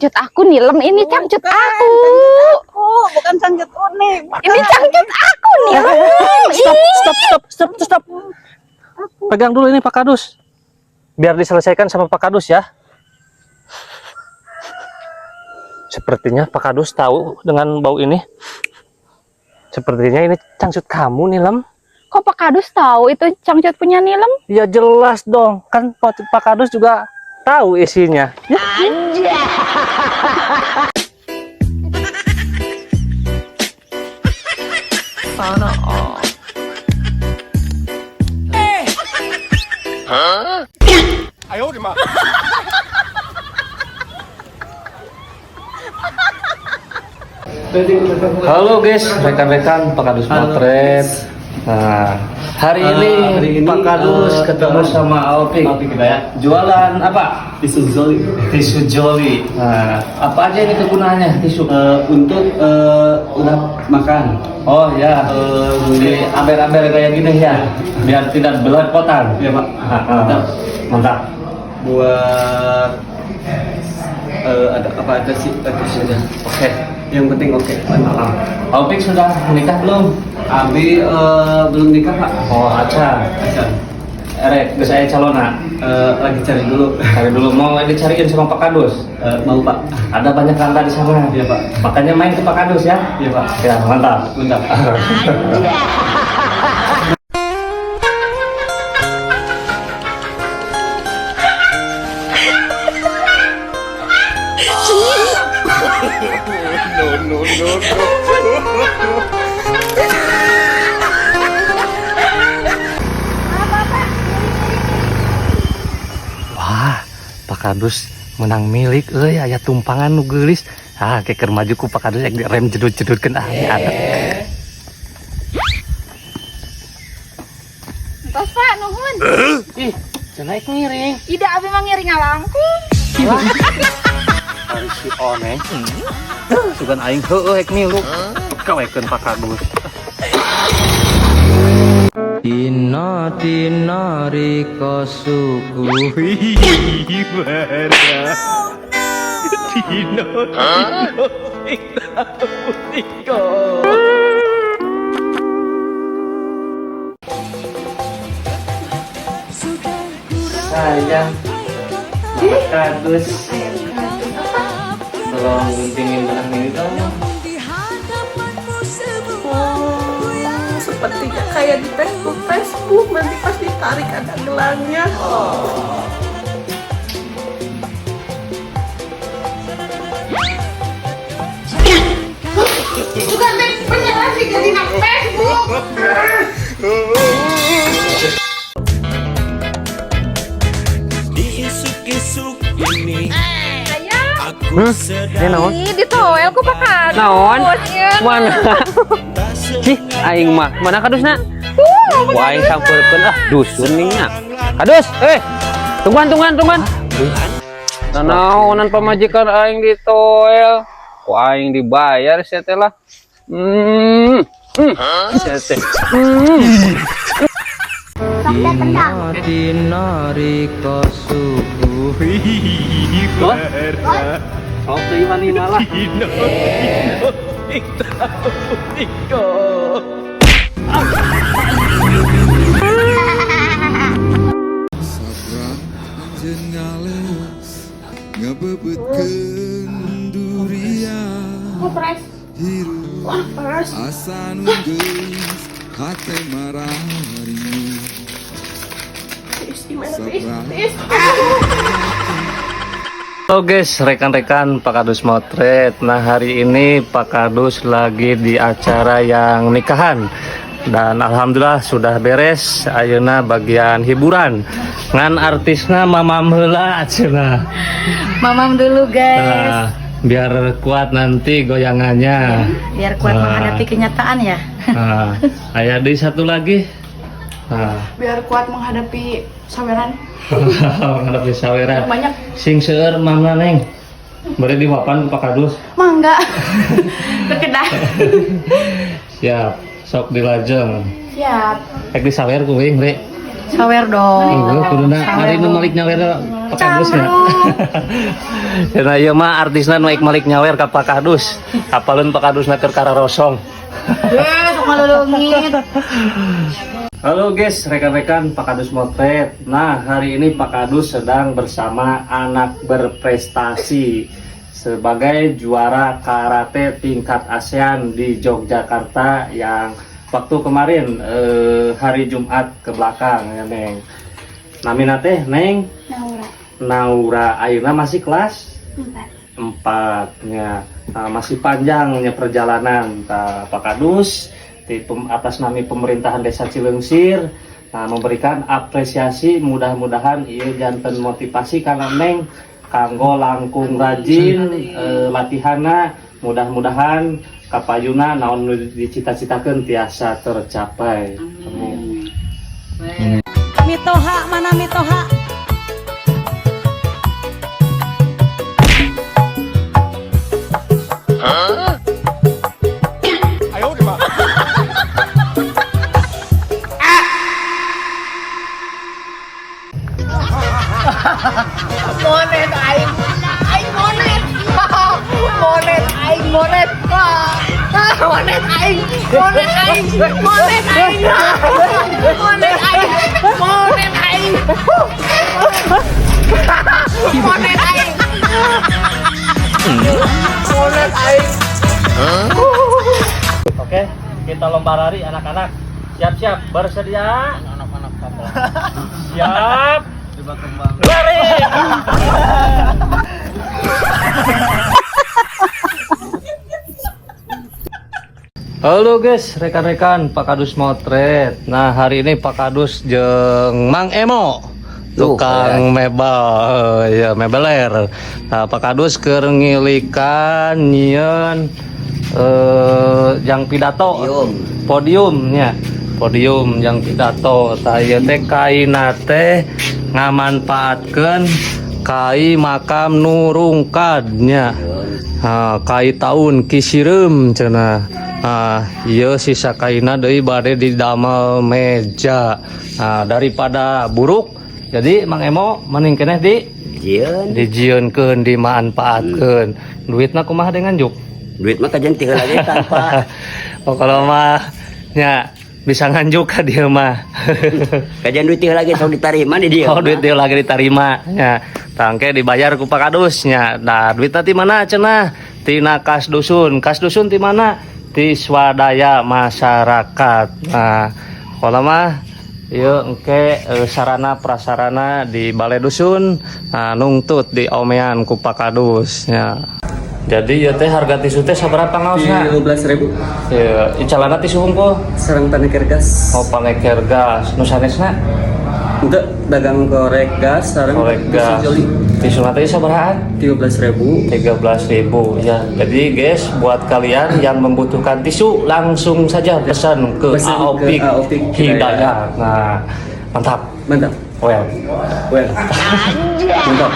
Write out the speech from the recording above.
cangcut aku Nilem, ini cangcut aku. Bukan cangcut Uni. Ini cangcut aku Nilem. Stop. Pegang dulu ini Pak Kadus. Biar diselesaikan sama Pak Kadus ya. Sepertinya Pak Kadus tahu dengan bau ini. Sepertinya ini cangcut kamu Nilem. Kok Pak Kadus tahu itu cangcut punya Nilem? Ya jelas dong, kan Pak Kadus juga tahu isinya. Aja. Sana. Ayo di mana? Halo guys, rekan-rekan Pak Kadus Motret. Nah, hari ini Pak Kadus ketemu sama Alpik. Jualan apa? Tisu Zoli. Tisu Joli. Nah, apa aja ini kegunaannya tisu? Untuk urap makan. Oh ya, di amber-amber kayak gini ya, biar tidak belepotan. Ya Pak. Mantap. Mantap. Buat ada apa aja sih saja. Oke. Yang penting oke. Mantap. Alpik sudah menikah belum? Abi belum nikah Pak. Oh, aca. Bisa. Erek, geus aya calona. Lagi cari dulu. Cari dulu, mau dicariin sama Pak Kadus. Mau Pak. Ada banyak ranta di sana. Iya Pak. Makanya main ke Pak Kadus ya. Iya Pak. Ya, mantap. Mantap. Wah, Pak Kadus menang milik aya tumpangan nu geulis. Ah, keker maju ku Pak Kadus yang rem jedut-jedutkeun ada. Tos Pak, nuhun. Ih, cenah ngiring. Ida abi mah ngiring ngalangkung. Ari si Oneng. Sugan aing heueuh ek milu. Kawekeun Pak Kadus. Tina rika suku bara Tina rika sayang Pak Kadus tolong guntingin benang ini dong. Sepertinya kayak di Facebook nanti pas ditarik ada gelangnya. Bukan beneran sih jadi nak Facebook. Diisuk-isuk ini Ini naon? Ih, ditoel ku Pak Kadus. Naon? Ya. Mana? Cih, aing mah. Mana kadusna? Wah, aing sampurkeun dusun nya. Kadus, tungguan. Nanaonan pamajikan aing ditoel. Ku aing dibayar sia teh lah. Sia teh. Tina rika suku bara Oh, teuing malah. ngebebetkeun durian hirup asa nu geus hate marari Halo guys, rekan-rekan Pak Kadus Motret. Nah, hari ini Pak Kadus lagi di acara yang nikahan. Dan alhamdulillah sudah beres. Ayeuna bagian hiburan. Ngan artisna mamam heula cenah. Mamam dulu guys. Nah, biar kuat nanti goyangannya. Biar kuat menghadapi kenyataan ya. Nah, aya deui satu lagi. Nah, Biar kuat menghadapi saweran. menghadapi saweran. Banyak. Sing seueur mamna neng. Bari diwapan Pak Kadus. Mangga. Berkedah. Siap, sok dilajeng. Siap. Ek disawer kuing, Bre. Sawer dong. Kuduna hari nu malik nyawer Pak Kadus ya. Cenah ieu mah artisna nu malik nyawer ka Pak Kadus. Apaleun Pak Kadusna keur kararosong. Sok malulungit. Halo guys, rekan-rekan Pak Kadus Motret. Nah, hari ini Pak Kadus sedang bersama anak berprestasi sebagai juara karate tingkat ASEAN di Yogyakarta yang waktu kemarin hari Jumat ke belakang ya Neng. Namina teh Neng Naura. Ayeuna masih kelas 4 nya. Nah, masih panjangnya perjalanan Pak Kadus di atas nama pemerintahan Desa Cileungsir, nah, memberikan apresiasi. Mudah-mudahan ieu janten motivasi karena Neng kanggo langkung rajin latihana. Mudah-mudahan kapayuna naon nu dicita-citakeun tiasa tercapai. Amin. Mitoha mana Mitoha? Monet aing monet. Monet aing monet. Monet aing. Monet aing. Monet aing. Monet aing. Monet aing. Monet aing. Monet aing. Oke, kita lomba lari anak-anak. Siap-siap, bersedia? Anak-anak apa? Siap. Lari. Halo guys, rekan-rekan Pak Kadus Motret. Nah, hari ini Pak Kadus jeung Mang Emo, tukang mebel, ya mebeler. Nah, Pak Kadus keur ngilikan nyieun yang pidato podiumnya. Podium yang pidato tah ieu teh kaina teh ngamanfaatkeun kai makam nurungkadnya. Kai tahun kisireum cenah. Iya sisa kaina deui bade didamel meja. Daripada buruk, jadi Mang Emo mending keneh dijieunkeun, dimanfaatkeun. Duitna kumaha dengan juk? Duit mah kajian tinggal lagi tanpa. Oh, kalau mah nya bisa nganjuk ka dieu mah. Kajian duit tinggal lagi sok diterima di dia. Oh, duit dia lagi diterima nya. Tangke dibayar ku Pak Kadus nya. Nah, duit ti mana cenah? Tina kas dusun. Kas dusun ti mana? Ti swadaya masyarakat. Nah, kalau mah ieu engke sarana prasarana di balai dusun nungtut di omean ku Pak Kadus nya. Jadi ya teh harga tisu teh saberapa ngaosna? 15.000. Ya, icalana tisu hungkul. Sareng paneker gas. Oh, paneker gas. Nu sanesna? Untuk dagang korek gas sareng Korek gas. Tisu teh sabaraha? 13.000. 13.000 ya. Jadi guys, buat kalian yang membutuhkan tisu langsung saja pesan ke Aopik Hidayah. Nah, mantap. Mantap. Well. Mantap.